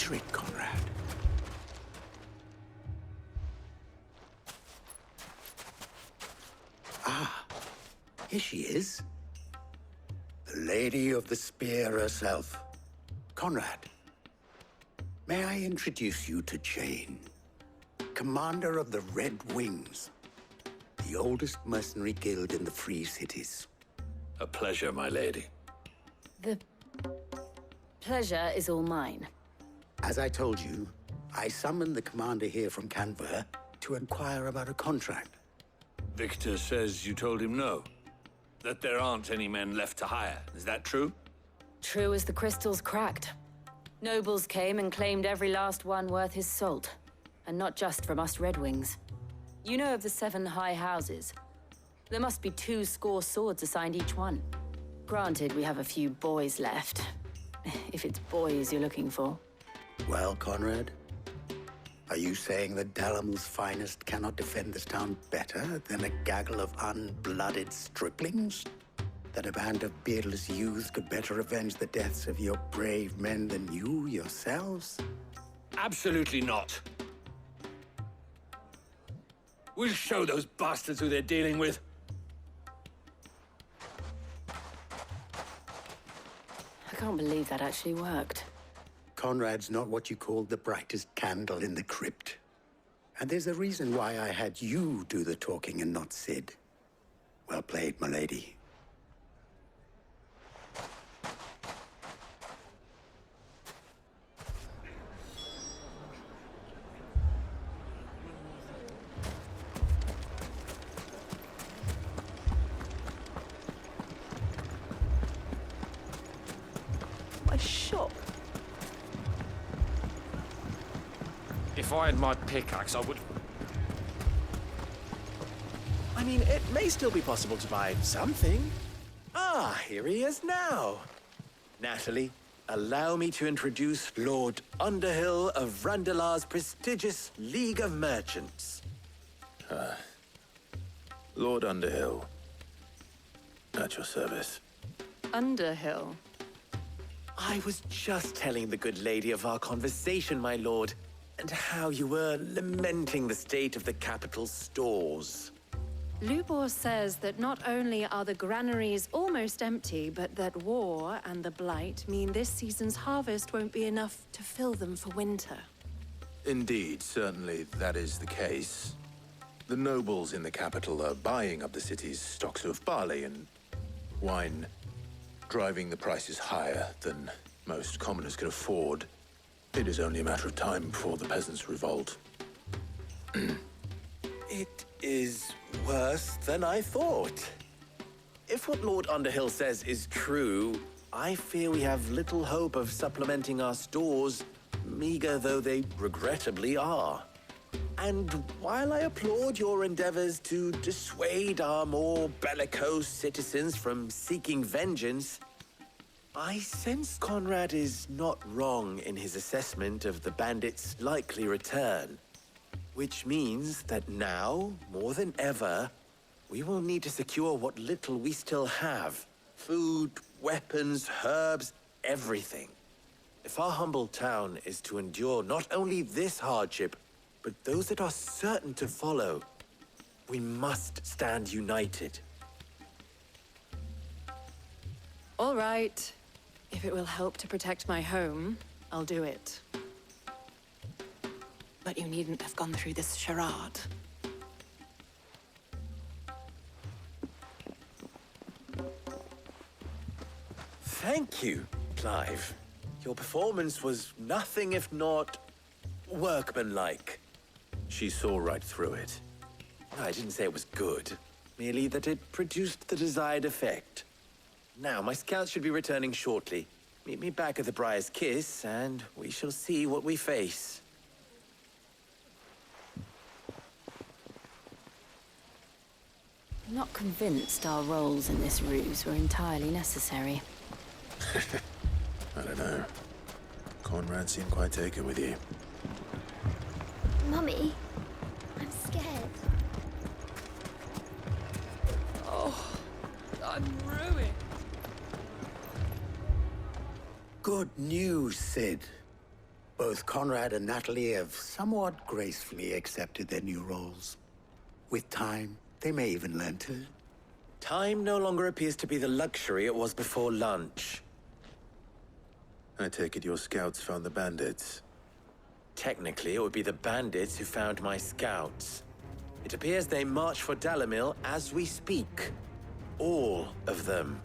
Picture it, Conrad. Ah, here she is. The Lady of the Spear herself. Conrad, may I introduce you to Jane, commander of the Red Wings, the oldest mercenary guild in the Free Cities. A pleasure, my lady. The pleasure is all mine. As I told you, I summoned the commander here from Canberra to inquire about a contract. Victor says you told him no. That there aren't any men left to hire. Is that true? True as the crystals cracked. Nobles came and claimed every last one worth his salt. And not just from us Red Wings. You know of the 7 high houses. There must be 2 swords assigned each one. Granted, we have a few boys left. If it's boys you're looking for. Well, Conrad, are you saying that Dalamul's finest cannot defend this town better than a gaggle of unblooded striplings? That a band of beardless youths could better avenge the deaths of your brave men than you yourselves? Absolutely not. We'll show those bastards who they're dealing with. I can't believe that actually worked. Conrad's not what you call the brightest candle in the crypt. And there's a reason why I had you do the talking and not Sid. Well played, my lady. My shop. If I had my pickaxe, I would... I mean, it may still be possible to buy something. Ah, here he is now. Natalie, allow me to introduce Lord Underhill of Randalar's prestigious League of Merchants. Lord Underhill. At your service. Underhill. I was just telling the good lady of our conversation, my lord, and how you were lamenting the state of the capital's stores. Lubor says that not only are the granaries almost empty, but that war and the blight mean this season's harvest won't be enough to fill them for winter. Indeed, certainly that is the case. The nobles in the capital are buying up the city's stocks of barley and wine, driving the prices higher than most commoners can afford. It is only a matter of time before the peasants revolt. It is worse than I thought. If what Lord Underhill says is true, I fear we have little hope of supplementing our stores, meager though they regrettably are. And while I applaud your endeavors to dissuade our more bellicose citizens from seeking vengeance, I sense Conrad is not wrong in his assessment of the bandits' likely return. Which means that now, more than ever, we will need to secure what little we still have. Food, weapons, herbs, everything. If our humble town is to endure not only this hardship, but those that are certain to follow, we must stand united. All right. If it will help to protect my home, I'll do it. But you needn't have gone through this charade. Thank you, Clive. Your performance was nothing if not workmanlike. She saw right through it. I didn't say it was good, merely that it produced the desired effect. Now, my scouts should be returning shortly. Meet me back at the Briar's Kiss, and we shall see what we face. I'm not convinced our roles in this ruse were entirely necessary. I don't know. Conrad seemed quite taken with you. Mummy, I'm scared. Oh, I'm ruined. Good news, Sid. Both Conrad and Natalie have somewhat gracefully accepted their new roles. With time, they may even learn to. Time no longer appears to be the luxury it was before lunch. I take it your scouts found the bandits. Technically, it would be the bandits who found my scouts. It appears they march for Dalamil as we speak. All of them.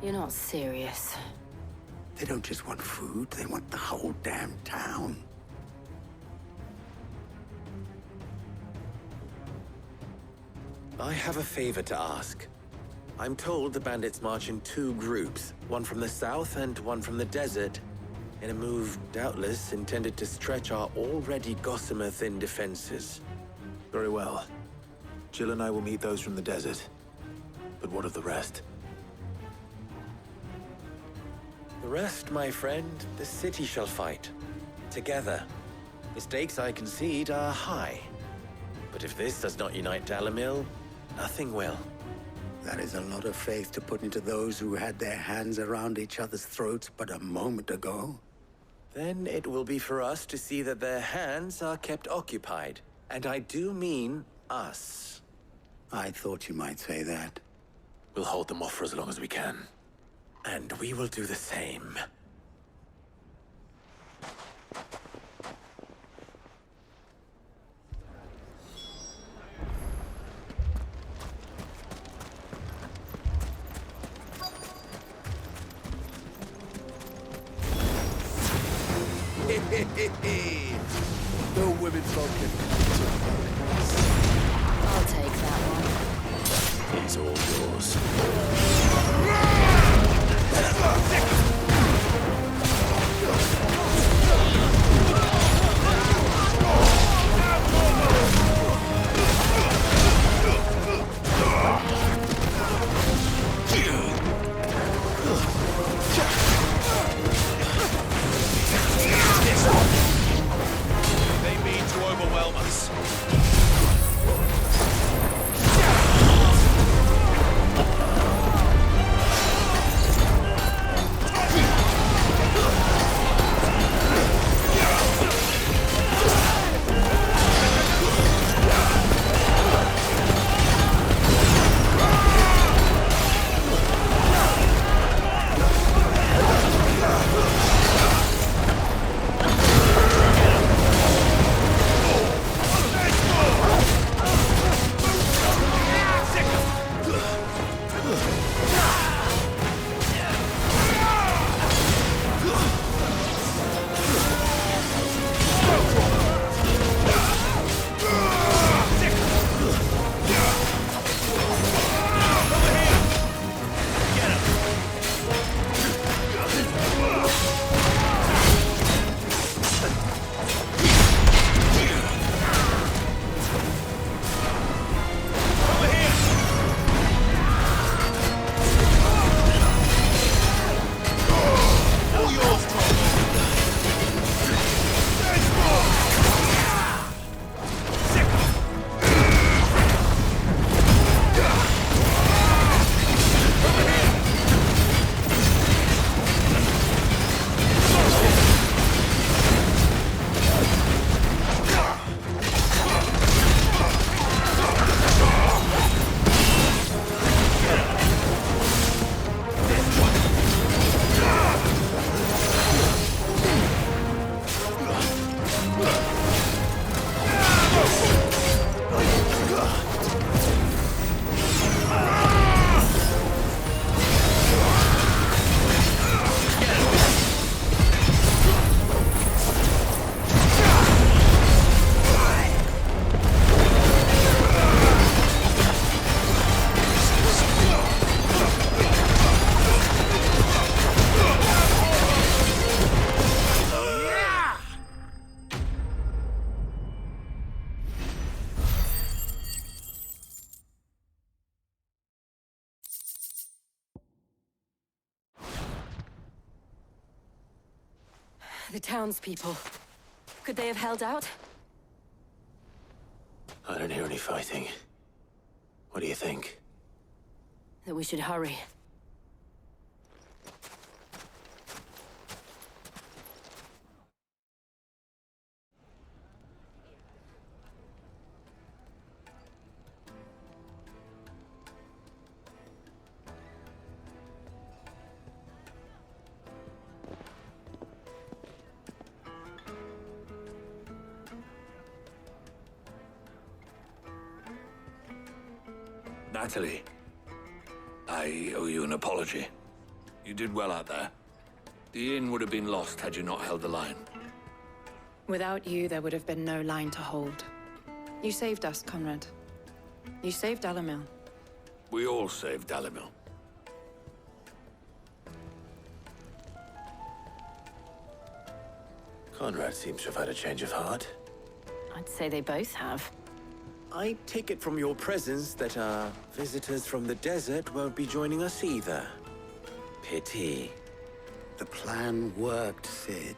You're not serious. They don't just want food, they want the whole damn town. I have a favor to ask. I'm told the bandits march in 2 groups, one from the south and one from the desert, in a move doubtless intended to stretch our already gossamer-thin defenses. Very well. Jill and I will meet those from the desert. But what of the rest? The rest, my friend, the city shall fight. Together. The stakes, I concede, are high. But if this does not unite Dalamil, nothing will. That is a lot of faith to put into those who had their hands around each other's throats but a moment ago. Then it will be for us to see that their hands are kept occupied. And I do mean us. I thought you might say that. We'll hold them off for as long as we can. And we will do the same. No women's focus. I'll take that one. He's all yours. They mean to overwhelm us. The townspeople. Could they have held out? I don't hear any fighting. What do you think? That we should hurry. Natalie, I owe you an apology. You did well out there. The inn would have been lost had you not held the line. Without you, there would have been no line to hold. You saved us, Conrad. You saved Alamil. We all saved Alamil. Conrad seems to have had a change of heart. I'd say they both have. I take it from your presence that our visitors from the desert won't be joining us either. Pity. The plan worked, Sid.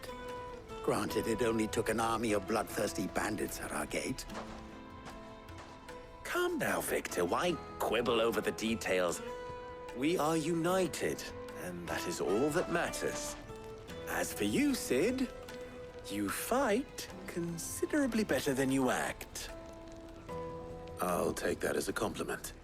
Granted, it only took an army of bloodthirsty bandits at our gate. Calm now, Victor. Why quibble over the details? We are united, and that is all that matters. As for you, Sid, you fight considerably better than you act. I'll take that as a compliment.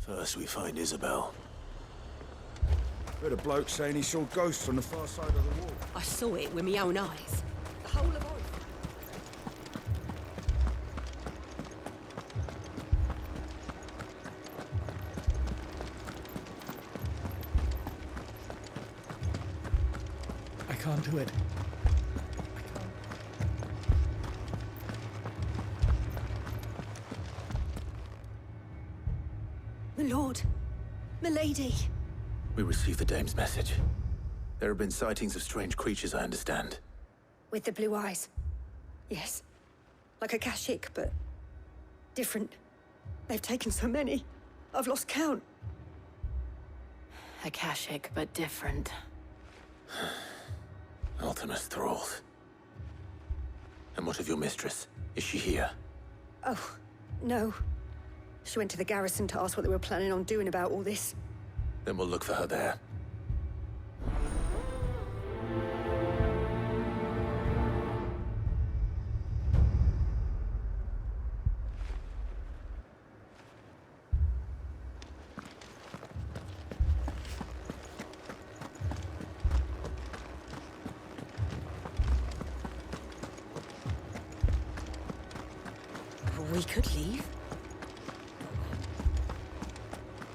First we find Isabel. Heard a bloke saying he saw ghosts on the far side of the wall. I saw it with my own eyes. The whole of Oz. I can't do it. My lord. Milady. We received the dame's message. There have been sightings of strange creatures, I understand. With the blue eyes. Yes. Like a Kashik, but different. They've taken so many. I've lost count. Akashic, but different. Ultimus thralls. And what of your mistress? Is she here? Oh, no. She went to the garrison to ask what they were planning on doing about all this. Then we'll look for her there. We could leave.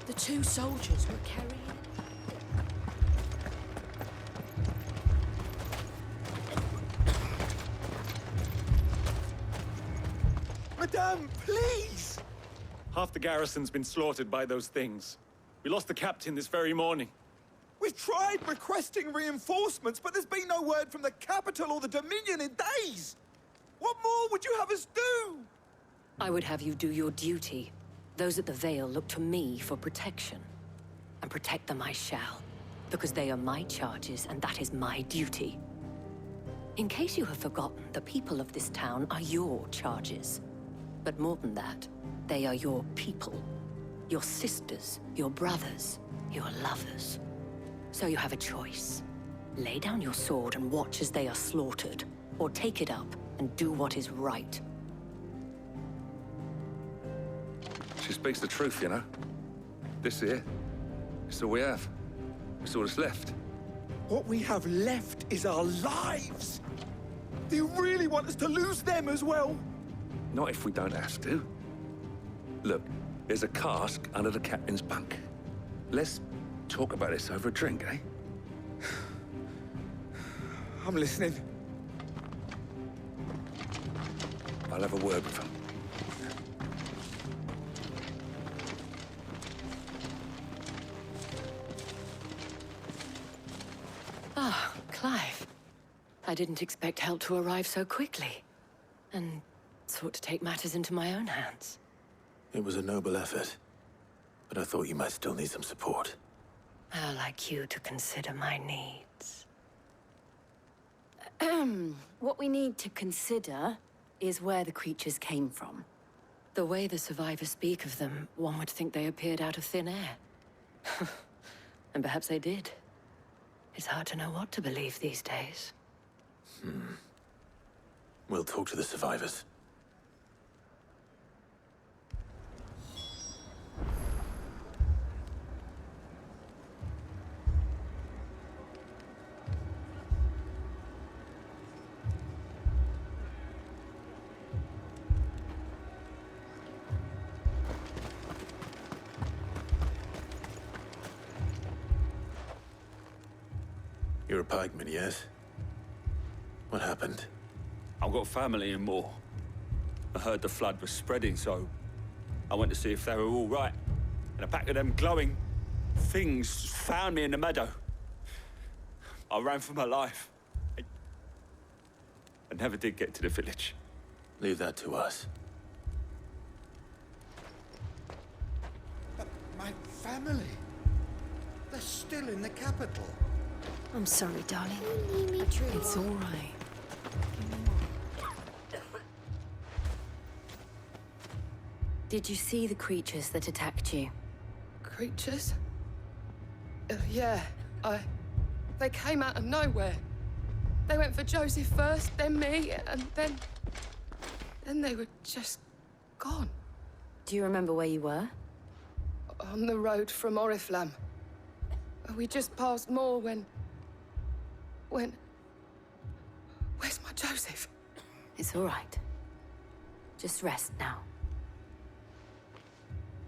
The two soldiers were carrying... Madame, please! Half the garrison's been slaughtered by those things. We lost the captain this very morning. We've tried requesting reinforcements, but there's been no word from the capital or the Dominion in days. What more would you have us do? I would have you do your duty. Those at the Vale look to me for protection. And protect them I shall, because they are my charges, and that is my duty. In case you have forgotten, the people of this town are your charges. But more than that, they are your people. Your sisters, your brothers, your lovers. So you have a choice. Lay down your sword and watch as they are slaughtered, or take it up and do what is right. She speaks the truth, you know. This here, it's all we have. It's all that's left. What we have left is our lives. Do you really want us to lose them as well? Not if we don't have to. Look, there's a cask under the captain's bunk. Let's talk about this over a drink, eh? I'm listening. I'll have a word with him. Ah, Clive. I didn't expect help to arrive so quickly. And sought to take matters into my own hands. It was a noble effort, but I thought you might still need some support. I'd like you to consider my needs. What we need to consider is where the creatures came from. The way the survivors speak of them, one would think they appeared out of thin air. And perhaps they did. It's hard to know what to believe these days. We'll talk to the survivors. You're a pikeman, yes? What happened? I've got family in Moor. I heard the flood was spreading, so I went to see if they were all right. And a pack of them glowing things found me in the meadow. I ran for my life. I never did get to the village. Leave that to us. But my family, they're still in the capital. I'm sorry, darling. It's all right. Did you see the creatures that attacked you? Creatures? Yeah, they came out of nowhere. They went for Joseph first, then me, and then they were just gone. Do you remember where you were? On the road from Oriflamme. We just passed Moor when... Where's my Joseph? It's all right. Just rest now.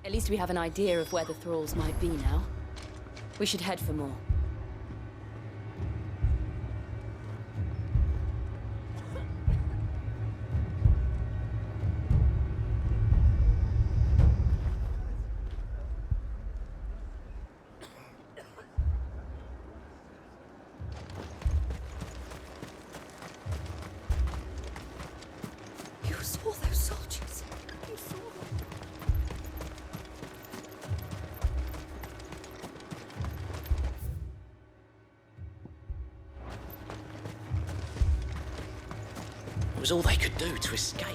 At least we have an idea of where the thralls might be now. We should head for more. You saw those soldiers. You saw them. was all they could do to escape.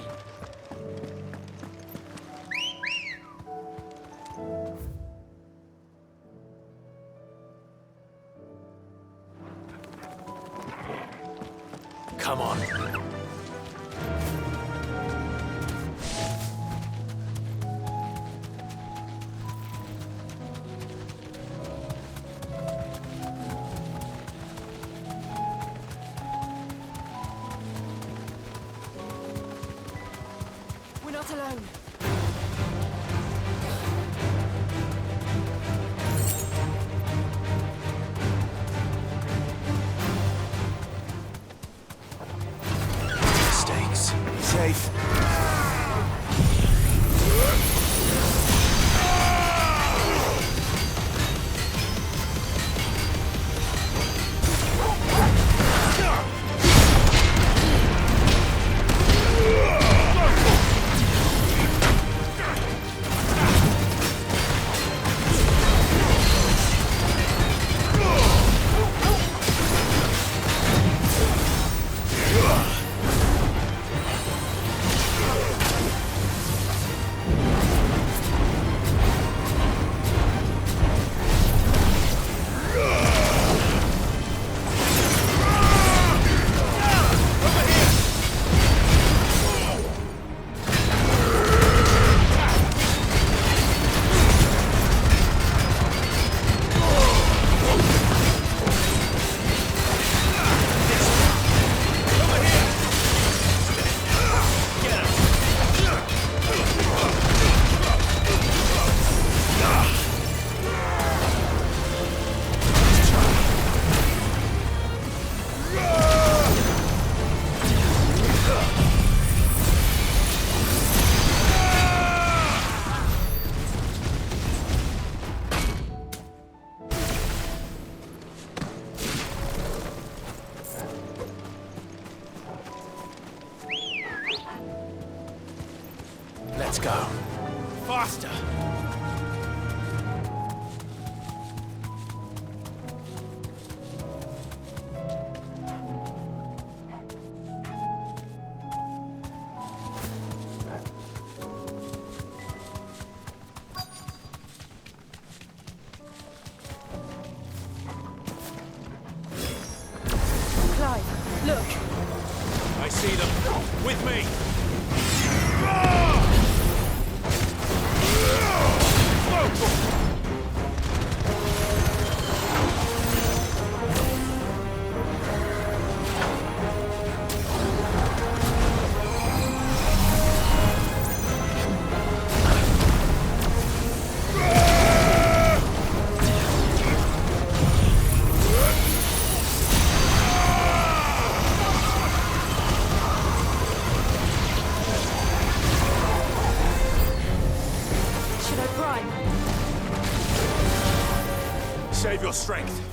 Come on. We're not alone. Mistakes. Safe. Let's go. Faster! Clive, look. I see them. With me! Save your strength.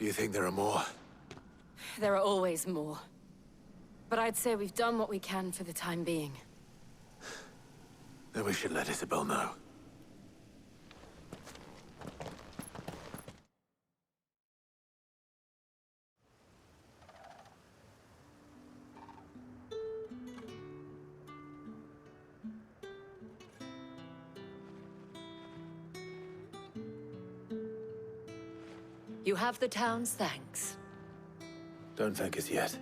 Do you think there are more? There are always more. But I'd say we've done what we can for the time being. Then we should let Isabel know. You have the town's thanks. Don't thank us yet.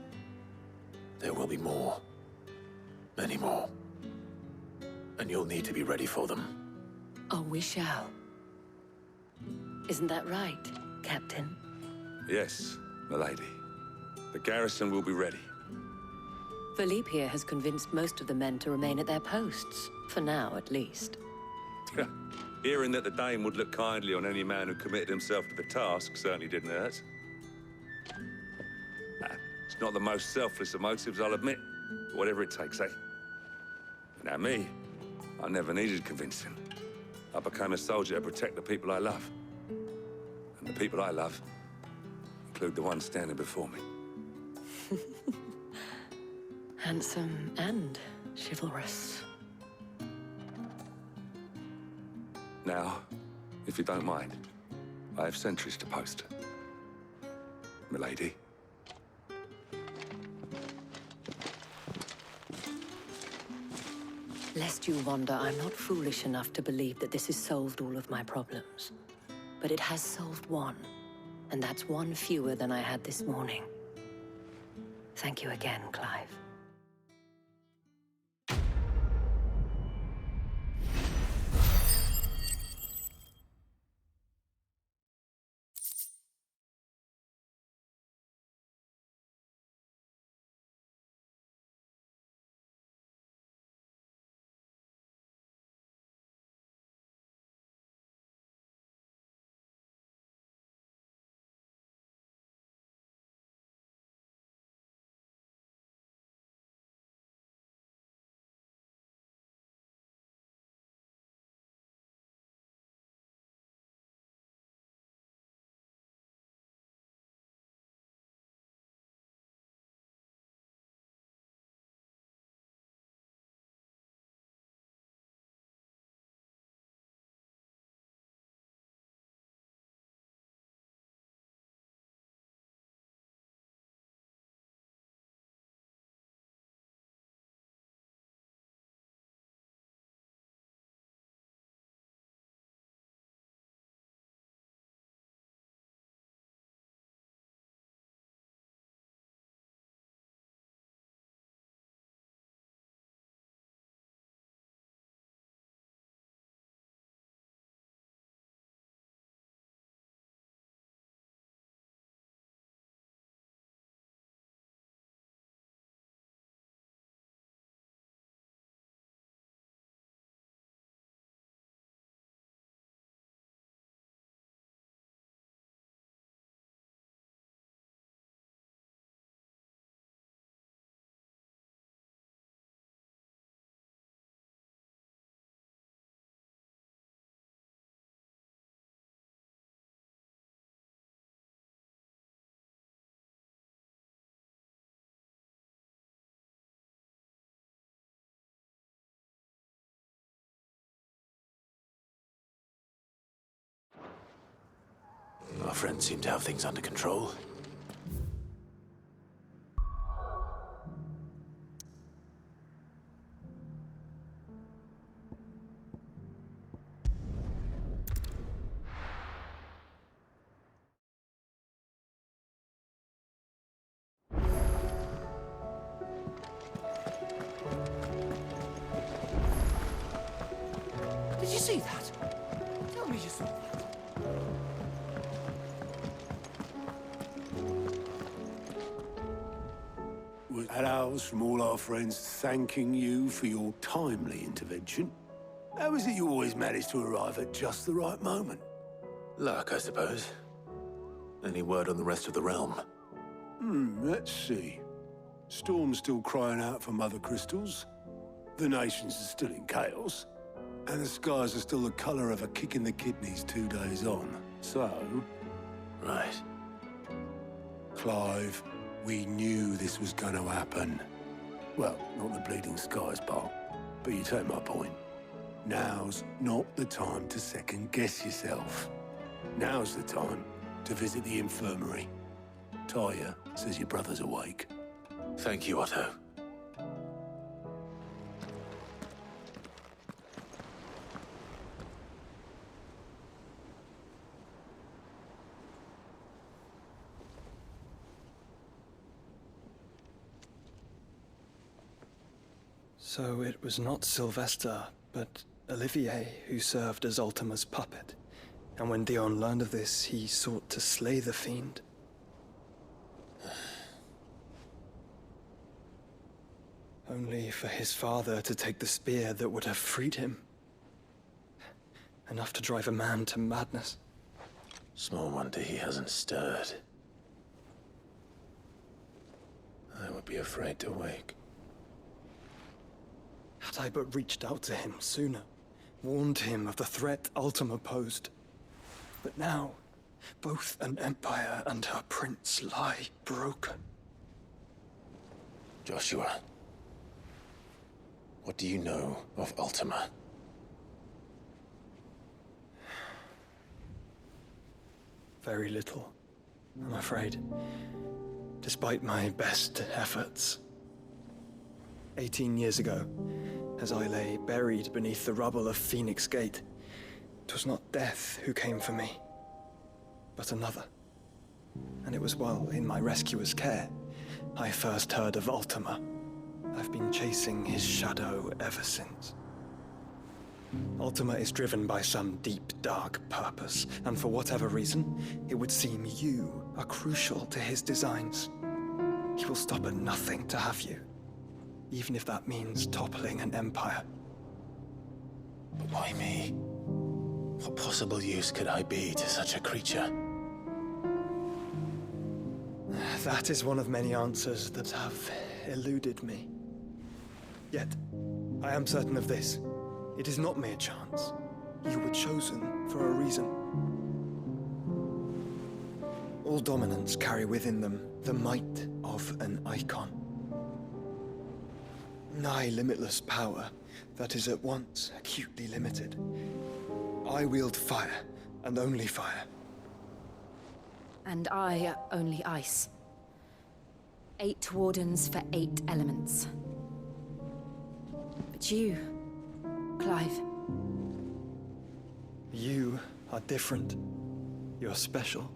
There will be more. Many more. And you'll need to be ready for them. Oh, we shall. Isn't that right, Captain? Yes, milady. The garrison will be ready. Philippe here has convinced most of the men to remain at their posts. For now, at least. Hearing that the Dane would look kindly on any man who committed himself to the task certainly didn't hurt. It's not the most selfless of motives, I'll admit. But whatever it takes, eh? Now me, I never needed convincing. I became a soldier to protect the people I love. And the people I love include the ones standing before me. Handsome and chivalrous. Now, if you don't mind, I have sentries to post. Milady. Lest you wonder, I'm not foolish enough to believe that this has solved all of my problems. But it has solved one, and that's one fewer than I had this morning. Thank you again, Clive. Our friends seem to have things under control. Did you see that? Tell me you saw that. Hellos from all our friends thanking you for your timely intervention. How is it you always manage to arrive at just the right moment? Luck, I suppose. Any word on the rest of the realm? Let's see. Storm's still crying out for mother crystals. The nations are still in chaos. And the skies are still the colour of a kick in the kidneys 2 days on. So... Right. Clive, we knew this was going to happen. Well, not the bleeding skies part, but you take my point. Now's not the time to second-guess yourself. Now's the time to visit the infirmary. Talia says your brother's awake. Thank you, Otto. So it was not Sylvester, but Olivier who served as Ultima's puppet. And when Dion learned of this, he sought to slay the fiend. Only for his father to take the spear that would have freed him. Enough to drive a man to madness. Small wonder he hasn't stirred. I would be afraid to wake. Had I but reached out to him sooner, warned him of the threat Ultima posed. But now, both an empire and her prince lie broken. Joshua, what do you know of Ultima? Very little, I'm afraid. Despite my best efforts. 18 years ago, as I lay buried beneath the rubble of Phoenix Gate, 'twas not death who came for me, but another. And it was while in my rescuer's care, I first heard of Ultima. I've been chasing his shadow ever since. Ultima is driven by some deep, dark purpose, and for whatever reason, it would seem you are crucial to his designs. He will stop at nothing to have you, even if that means toppling an empire. But why me? What possible use could I be to such a creature? That is one of many answers that have eluded me. Yet, I am certain of this. It is not mere chance. You were chosen for a reason. All dominants carry within them the might of an icon. Nigh limitless power that is at once acutely limited. I wield fire, and only fire. And I only ice. 8 wardens for 8 elements. But you, Clive. You are different. You're special.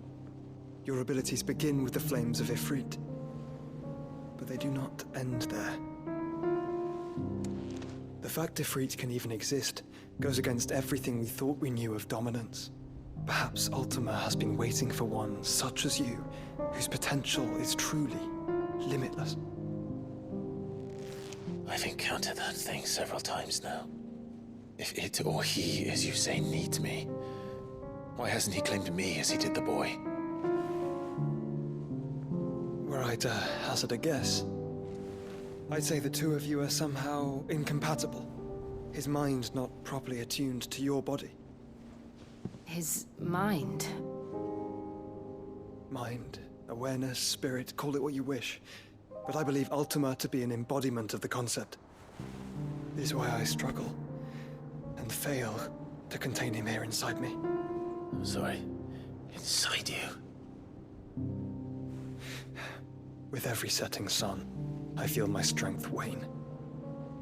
Your abilities begin with the flames of Ifrit. But they do not end there. The fact Ifrit can even exist goes against everything we thought we knew of dominance. Perhaps Ultima has been waiting for one such as you, whose potential is truly limitless. I've encountered that thing several times now. If it or he, as you say, needs me, why hasn't he claimed me as he did the boy? Were I to hazard a guess, I'd say the two of you are somehow incompatible. His mind not properly attuned to your body. His mind? Mind, awareness, spirit, call it what you wish. But I believe Ultima to be an embodiment of the concept. This is why I struggle and fail to contain him here inside me. I'm sorry. Inside you? With every setting sun, I feel my strength wane.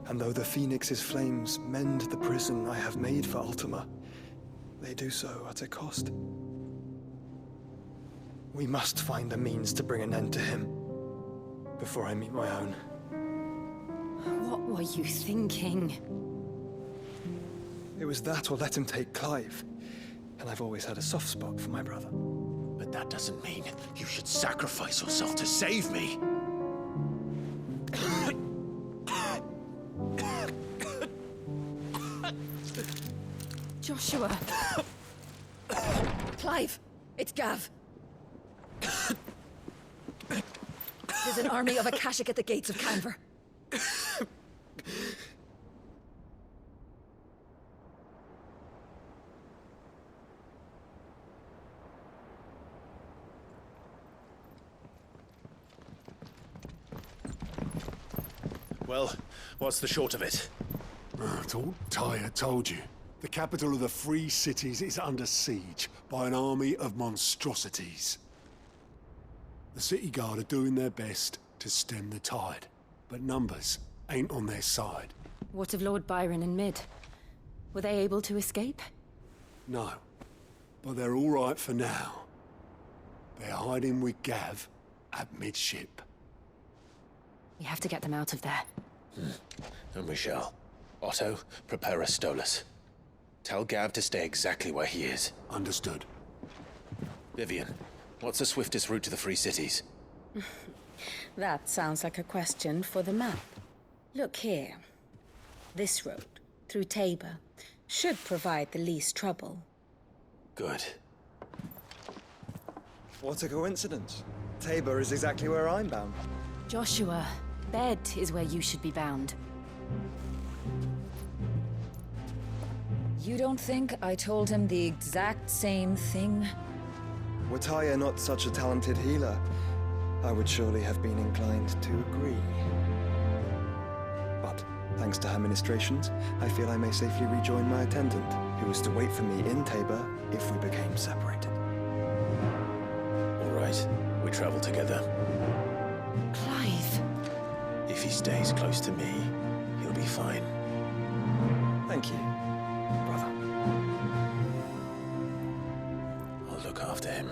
And though the Phoenix's flames mend the prison I have made for Ultima, they do so at a cost. We must find a means to bring an end to him before I meet my own. What were you thinking? It was that or let him take Clive. And I've always had a soft spot for my brother. But that doesn't mean you should sacrifice yourself to save me. Joshua. Clive, it's Gav. There's an army of Akashic at the gates of Canver. Well, what's the short of it? I thought Tyre told you. The capital of the Free Cities is under siege by an army of monstrosities. The city guard are doing their best to stem the tide, but numbers ain't on their side. What of Lord Byron and Mid? Were they able to escape? No, but they're all right for now. They're hiding with Gav at midship. We have to get them out of there. And we shall. Otto, prepare a Stolas. Tell Gav to stay exactly where he is. Understood. Vivian, what's the swiftest route to the Free Cities? That sounds like a question for the map. Look here. This road, through Tabor, should provide the least trouble. Good. What a coincidence. Tabor is exactly where I'm bound. Joshua, bed is where you should be bound. You don't think I told him the exact same thing? Were Tyre not such a talented healer, I would surely have been inclined to agree. But thanks to her ministrations, I feel I may safely rejoin my attendant, who was to wait for me in Tabor if we became separated. All right, we travel together. Clive. If he stays close to me, he'll be fine. Thank you, brother. I'll look after him.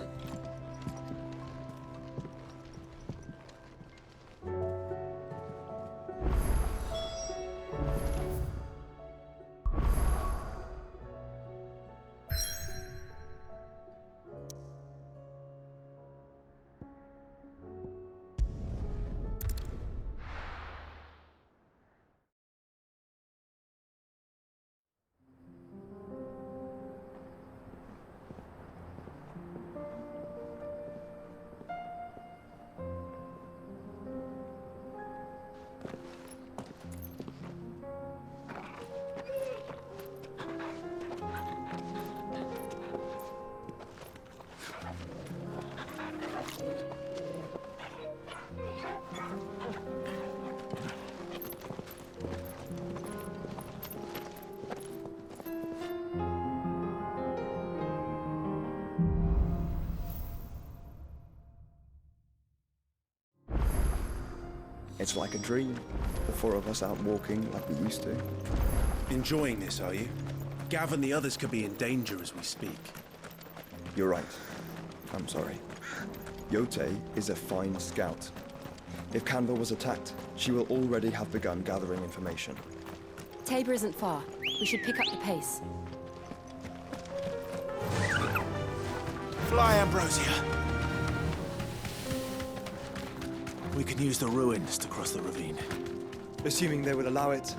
It's like a dream. The four of us out walking like we used to. Enjoying this, are you? Gav and the others could be in danger as we speak. You're right. I'm sorry. Yote is a fine scout. If Canva was attacked, she will already have begun gathering information. Tabor isn't far. We should pick up the pace. Fly, Ambrosia! We can use the ruins to cross the ravine. Assuming they would allow it,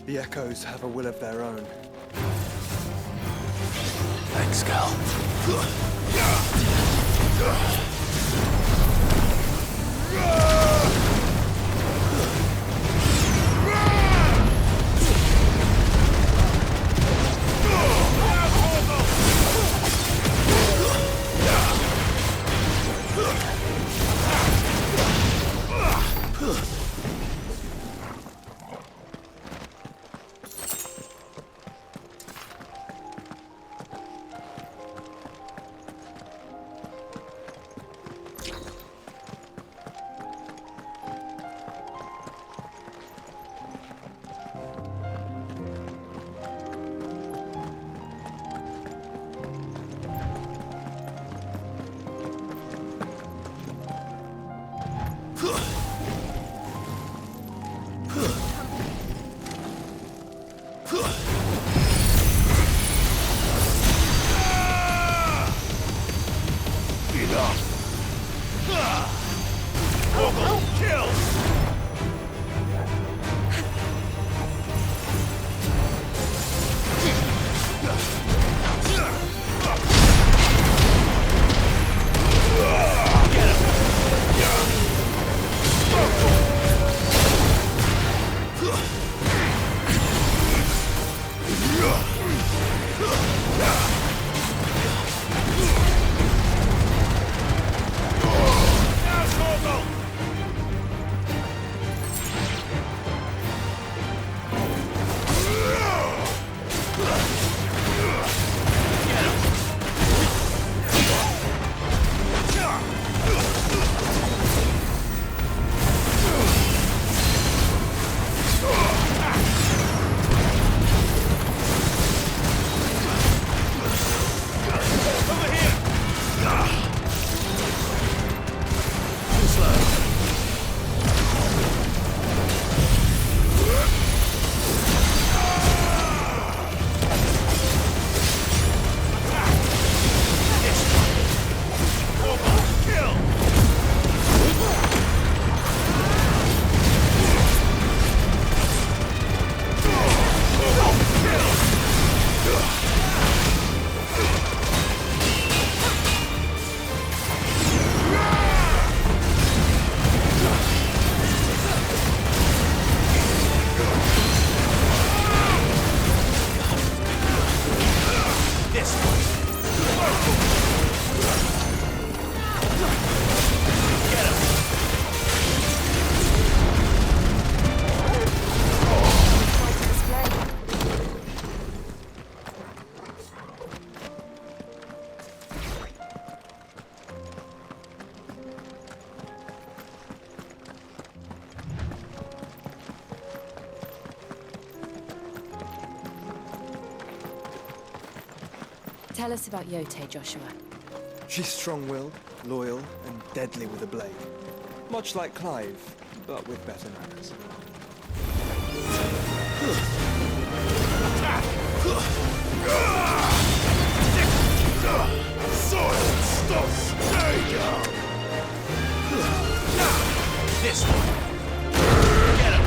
the Echoes have a will of their own. Thanks, Cal. Tell us about Yote, Joshua. She's strong-willed, loyal, and deadly with a blade. Much like Clive, but with better manners. This one. Get him.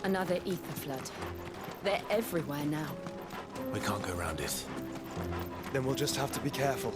Another ether flood. They're everywhere now. We can't go around it. Then we'll just have to be careful.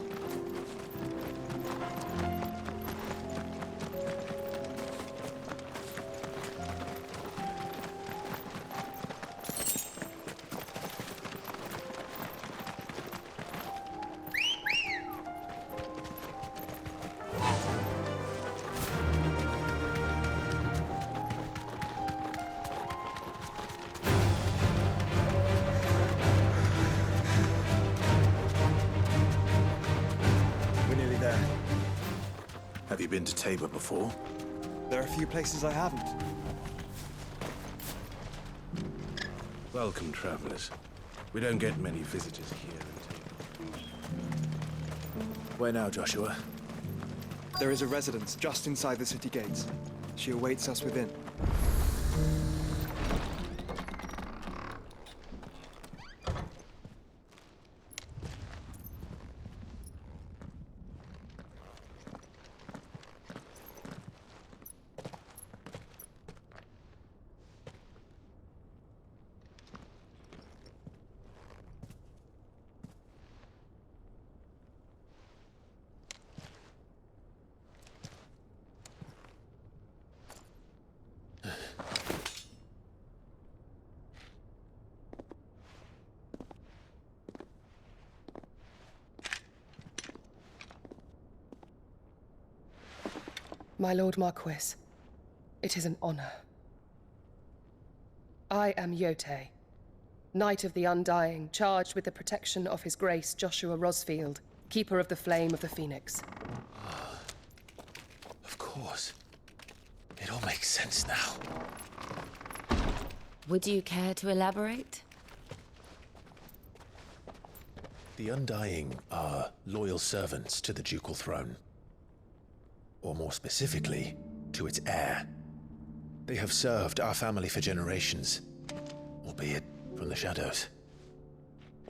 Have you been to Tabor before? There are a few places I haven't. Welcome, travelers. We don't get many visitors here. Where now, Joshua? There is a residence just inside the city gates. She awaits us within. My Lord Marquis, it is an honor. I am Yote, Knight of the Undying, charged with the protection of His Grace Joshua Rosfield, Keeper of the Flame of the Phoenix. Of course. It all makes sense now. Would you care to elaborate? The Undying are loyal servants to the ducal throne. Or more specifically, to its heir. They have served our family for generations, albeit from the shadows.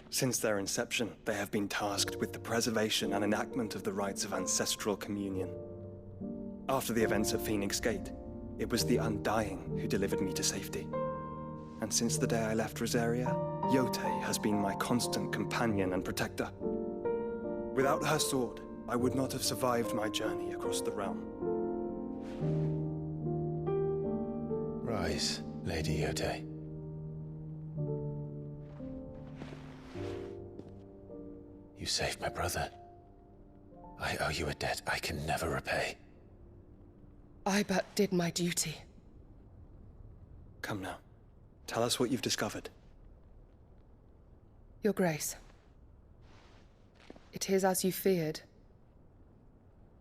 Since their inception, they have been tasked with the preservation and enactment of the rites of ancestral communion. After the events at Phoenix Gate, it was the Undying who delivered me to safety. And since the day I left Rosaria, Yote has been my constant companion and protector. Without her sword, I would not have survived my journey across the realm. Rise, Lady Yote. You saved my brother. I owe you a debt I can never repay. I but did my duty. Come now. Tell us what you've discovered. Your Grace. It is as you feared.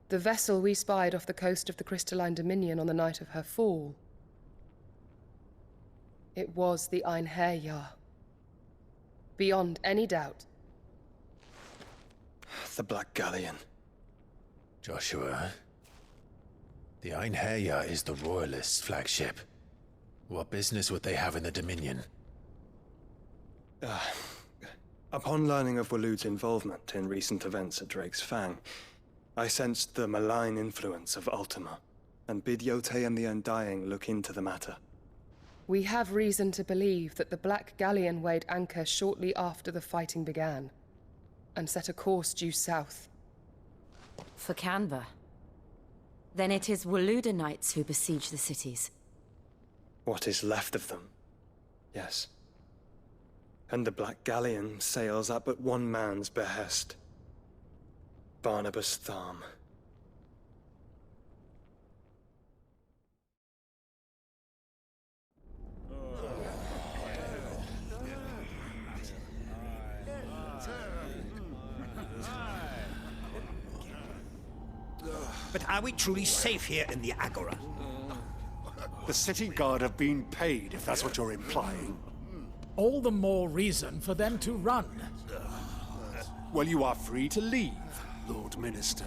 The vessel we spied off the coast of the Crystalline Dominion on the night of her fall. It was the Einherjar. Beyond any doubt. The Black Galleon. Joshua, the Einherjar is the Royalists' flagship. What business would they have in the Dominion? Upon learning of Waloed's involvement in recent events at Drake's Fang, I sensed the malign influence of Ultima, and bid Yote and the Undying look into the matter. We have reason to believe that the Black Galleon weighed anchor shortly after the fighting began, and set a course due south. For Canva? Then it is Waloed Knights who besiege the cities. What is left of them? Yes. And the Black Galleon sails at but one man's behest. Barnabas Tharm. But are we truly safe here in the Agora? The city guard have been paid, if that's what you're implying. All the more reason for them to run. Well, you are free to leave, Lord Minister.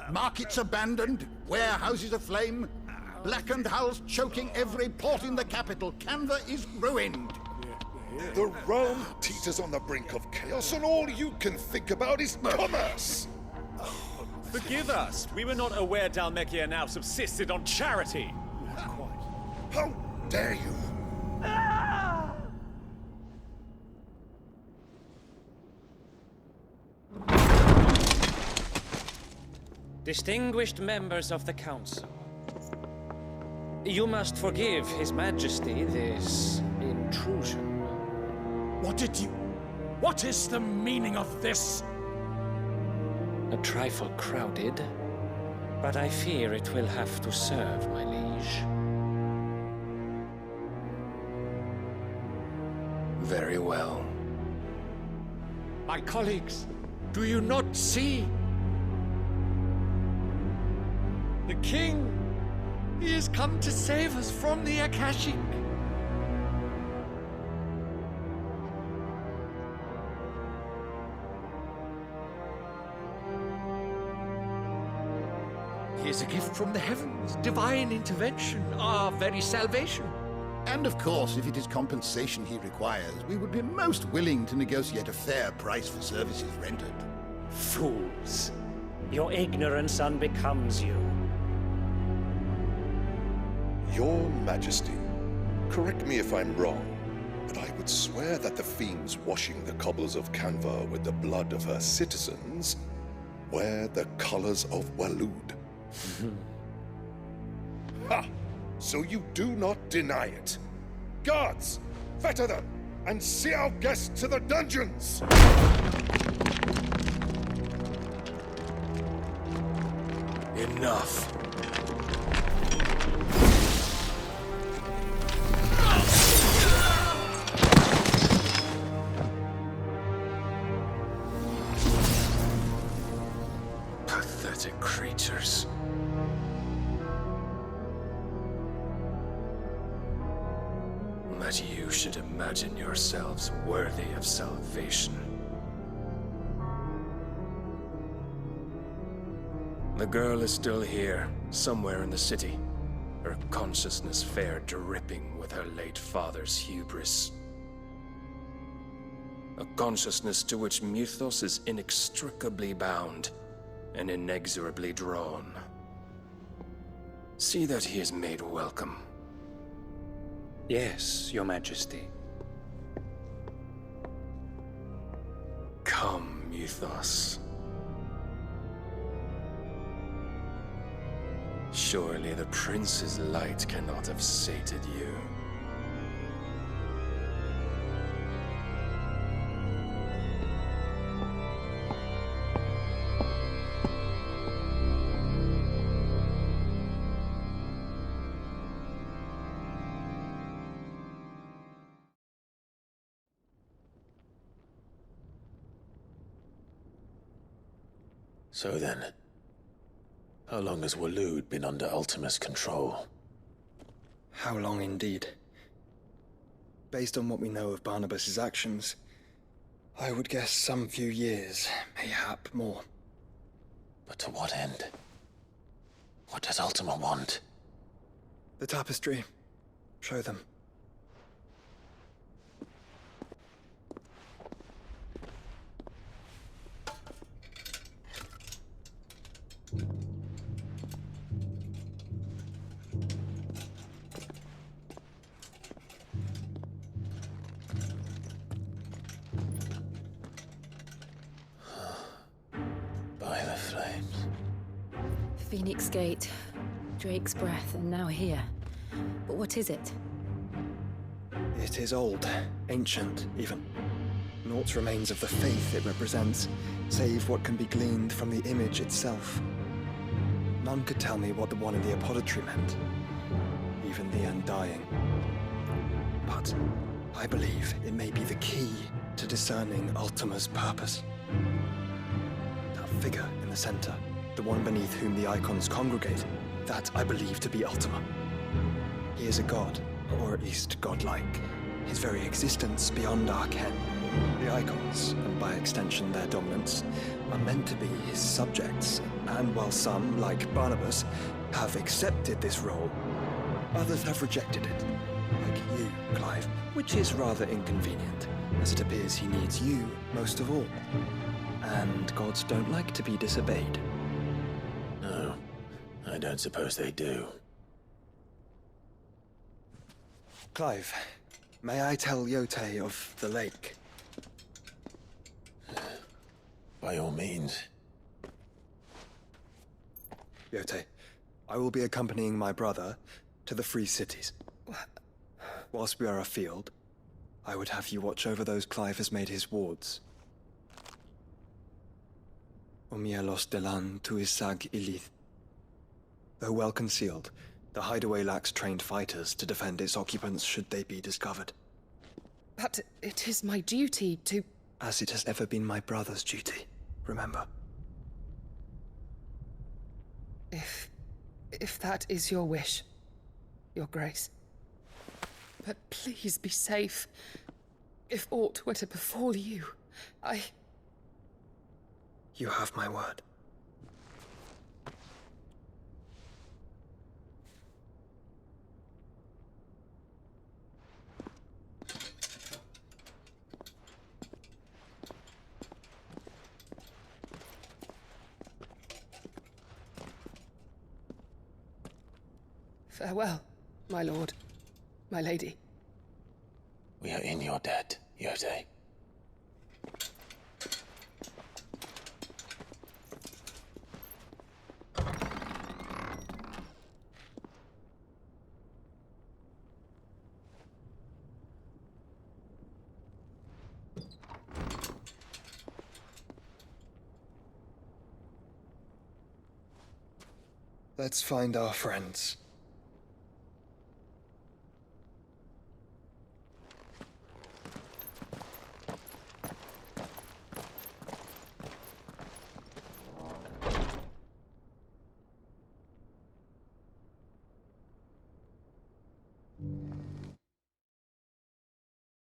Markets abandoned, warehouses aflame, blackened hulls choking every port in the capital. Canva is ruined. The realm teeters on the brink of chaos, and all you can think about is commerce! Forgive us. We were not aware Dhalmekia now subsisted on charity. How dare you! Distinguished members of the Council, you must forgive His Majesty this intrusion. What is the meaning of this? A trifle crowded, but I fear it will have to serve, my liege. Very well. My colleagues, do you not see? The King, he has come to save us from the Akashic. He is a gift from the heavens, divine intervention, our very salvation. And of course, if it is compensation he requires, we would be most willing to negotiate a fair price for services rendered. Fools. Your ignorance unbecomes you. Your Majesty, correct me if I'm wrong, but I would swear that the fiends washing the cobbles of Canva with the blood of her citizens wear the colors of Waloed. Ha! So you do not deny it. Guards, fetter them, and see our guests to the dungeons! Enough. Pathetic creatures. That you should imagine yourselves worthy of salvation. The girl is still here, somewhere in the city, her consciousness fair dripping with her late father's hubris. A consciousness to which Mythos is inextricably bound and inexorably drawn. See that he is made welcome. Yes, Your Majesty. Come, Mythos. Surely the prince's light cannot have sated you. So then, how long has Waloed been under Ultima's control? How long indeed? Based on what we know of Barnabas's actions, I would guess some few years, mayhap more. But to what end? What does Ultima want? The tapestry. Show them. By the flames. Phoenix Gate, Drake's breath, and now here. But what is it? It is old, ancient, even. Naught remains of the faith it represents, save what can be gleaned from the image itself. None could tell me what the one in the apothecary meant, even the undying. But I believe it may be the key to discerning Ultima's purpose. That figure in the center, the one beneath whom the icons congregate, that I believe to be Ultima. He is a god, or at least godlike, his very existence beyond our ken. The icons, and by extension their dominance, are meant to be his subjects, and while some, like Barnabas, have accepted this role, others have rejected it, like you, Clive, which is rather inconvenient, as it appears he needs you most of all. And gods don't like to be disobeyed. No, I don't suppose they do. Clive, may I tell Yote of the lake? By all means. Yote, I will be accompanying my brother to the Free Cities. Whilst we are afield, I would have you watch over those Clive has made his wards. Omielos delan tu isag ilith. Though well concealed, the hideaway lacks trained fighters to defend its occupants should they be discovered. But it is my duty to... As it has ever been my brother's duty, remember. If that is your wish, Your Grace. But please be safe. If aught were to befall you, You have my word. Farewell, my lord, my lady. We are in your debt, Yote. Let's find our friends.